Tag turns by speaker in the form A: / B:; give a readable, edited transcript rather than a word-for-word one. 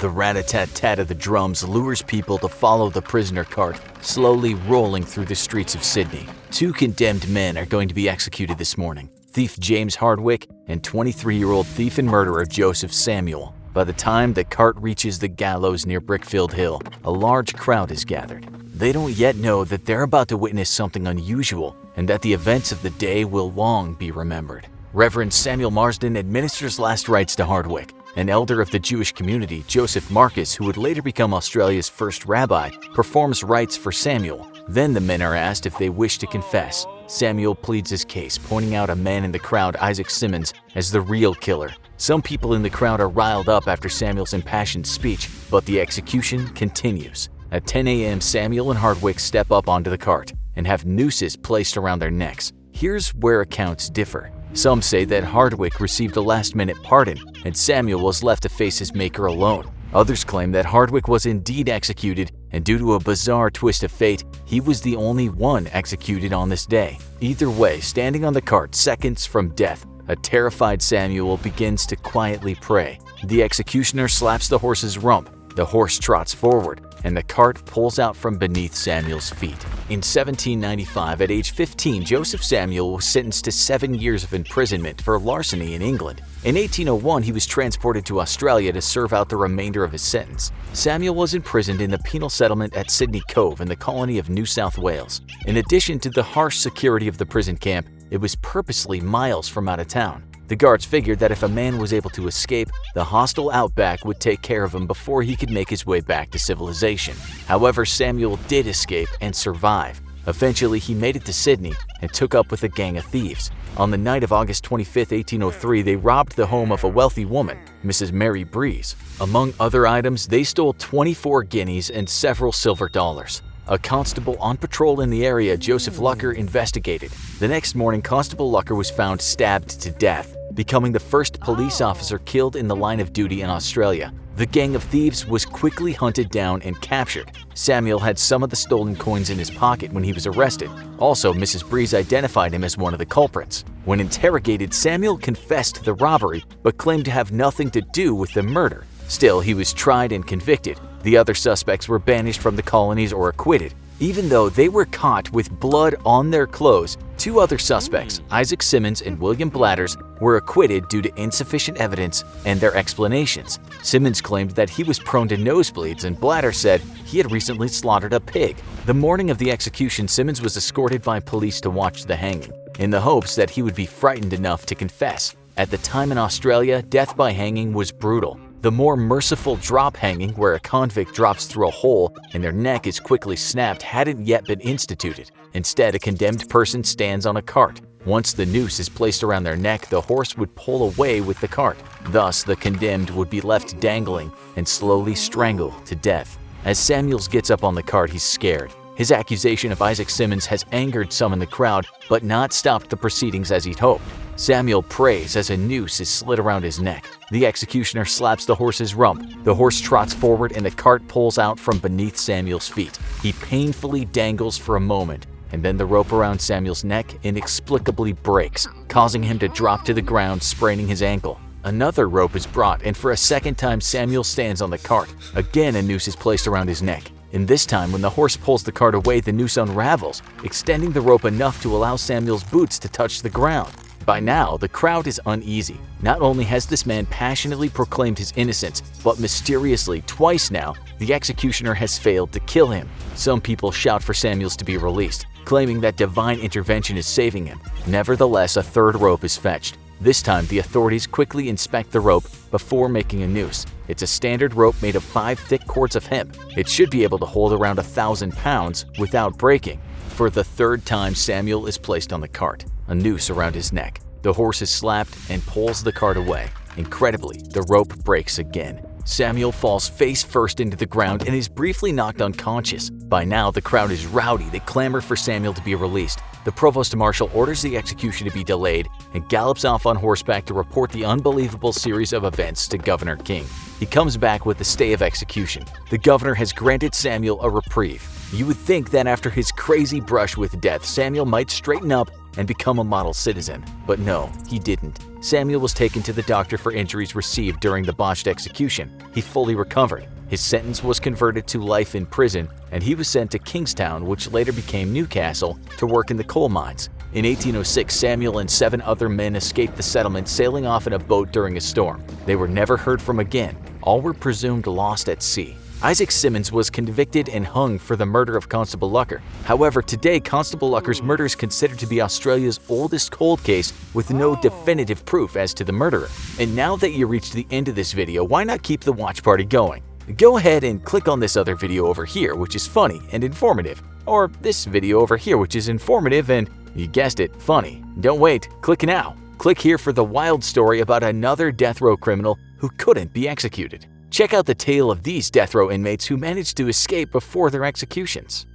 A: The rat-a-tat-tat of the drums lures people to follow the prisoner cart, slowly rolling through the streets of Sydney. 2 condemned men are going to be executed this morning: thief James Hardwick and 23-year-old thief and murderer Joseph Samuel. By the time the cart reaches the gallows near Brickfield Hill, a large crowd is gathered. They don't yet know that they're about to witness something unusual and that the events of the day will long be remembered. Reverend Samuel Marsden administers last rites to Hardwick. An elder of the Jewish community, Joseph Marcus, who would later become Australia's first rabbi, performs rites for Samuel. Then the men are asked if they wish to confess. Samuel pleads his case, pointing out a man in the crowd, Isaac Simmons, as the real killer. Some people in the crowd are riled up after Samuel's impassioned speech, but the execution continues. At 10 a.m., Samuel and Hardwick step up onto the cart and have nooses placed around their necks. Here's where accounts differ. Some say that Hardwick received a last-minute pardon and Samuel was left to face his maker alone. Others claim that Hardwick was indeed executed, and due to a bizarre twist of fate, he was the only one executed on this day. Either way, standing on the cart seconds from death, a terrified Samuel begins to quietly pray. The executioner slaps the horse's rump. The horse trots forward, and the cart pulls out from beneath Samuel's feet. In 1795, at age 15, Joseph Samuel was sentenced to 7 years of imprisonment for larceny in England. In 1801, he was transported to Australia to serve out the remainder of his sentence. Samuel was imprisoned in the penal settlement at Sydney Cove in the colony of New South Wales. In addition to the harsh security of the prison camp, it was purposely miles from out of town. The guards figured that if a man was able to escape, the hostile outback would take care of him before he could make his way back to civilization. However, Samuel did escape and survive. Eventually, he made it to Sydney and took up with a gang of thieves. On the night of August 25, 1803, they robbed the home of a wealthy woman, Mrs. Mary Breeze. Among other items, they stole 24 guineas and several silver dollars. A constable on patrol in the area, Joseph Lucker, investigated. The next morning, Constable Lucker was found stabbed to death, becoming the first police officer killed in the line of duty in Australia. The gang of thieves was quickly hunted down and captured. Samuel had some of the stolen coins in his pocket when he was arrested. Also, Mrs. Breeze identified him as one of the culprits. When interrogated, Samuel confessed the robbery, but claimed to have nothing to do with the murder. Still, he was tried and convicted. The other suspects were banished from the colonies or acquitted. Even though they were caught with blood on their clothes, 2 other suspects, Isaac Simmons and William Bladders, were acquitted due to insufficient evidence and their explanations. Simmons claimed that he was prone to nosebleeds, and Bladders said he had recently slaughtered a pig. The morning of the execution, Simmons was escorted by police to watch the hanging, in the hopes that he would be frightened enough to confess. At the time in Australia, death by hanging was brutal. The more merciful drop hanging, where a convict drops through a hole and their neck is quickly snapped, hadn't yet been instituted. Instead, a condemned person stands on a cart. Once the noose is placed around their neck, the horse would pull away with the cart. Thus, the condemned would be left dangling and slowly strangled to death. As Samuels gets up on the cart, he's scared. His accusation of Isaac Simmons has angered some in the crowd, but not stopped the proceedings as he'd hoped. Samuel prays as a noose is slid around his neck. The executioner slaps the horse's rump. The horse trots forward and the cart pulls out from beneath Samuel's feet. He painfully dangles for a moment, and then the rope around Samuel's neck inexplicably breaks, causing him to drop to the ground, spraining his ankle. Another rope is brought, and for a second time Samuel stands on the cart. Again, a noose is placed around his neck. And this time, when the horse pulls the cart away, the noose unravels, extending the rope enough to allow Samuel's boots to touch the ground. By now, the crowd is uneasy. Not only has this man passionately proclaimed his innocence, but mysteriously, twice now, the executioner has failed to kill him. Some people shout for Samuels to be released, claiming that divine intervention is saving him. Nevertheless, a third rope is fetched. This time, the authorities quickly inspect the rope before making a noose. It's a standard rope made of 5 thick cords of hemp. It should be able to hold around 1,000 pounds without breaking. For the third time, Samuel is placed on the cart, a noose around his neck. The horse is slapped and pulls the cart away. Incredibly, the rope breaks again. Samuel falls face first into the ground and is briefly knocked unconscious. By now, the crowd is rowdy. They clamor for Samuel to be released. The provost marshal orders the execution to be delayed and gallops off on horseback to report the unbelievable series of events to Governor King. He comes back with the stay of execution. The governor has granted Samuel a reprieve. You would think that after his crazy brush with death, Samuel might straighten up and become a model citizen. But no, he didn't. Samuel was taken to the doctor for injuries received during the botched execution. He fully recovered. His sentence was converted to life in prison, and he was sent to Kingstown, which later became Newcastle, to work in the coal mines. In 1806, Samuel and 7 other men escaped the settlement, sailing off in a boat during a storm. They were never heard from again. All were presumed lost at sea. Isaac Simmons was convicted and hung for the murder of Constable Lucker. However, today, Constable Lucker's murder is considered to be Australia's oldest cold case with no definitive proof as to the murderer. And now that you reached the end of this video, why not keep the watch party going? Go ahead and click on this other video over here, which is funny and informative, or this video over here, which is informative and, you guessed it, funny. Don't wait, click now. Click here for the wild story about another death row criminal who couldn't be executed. Check out the tale of these death row inmates who managed to escape before their executions.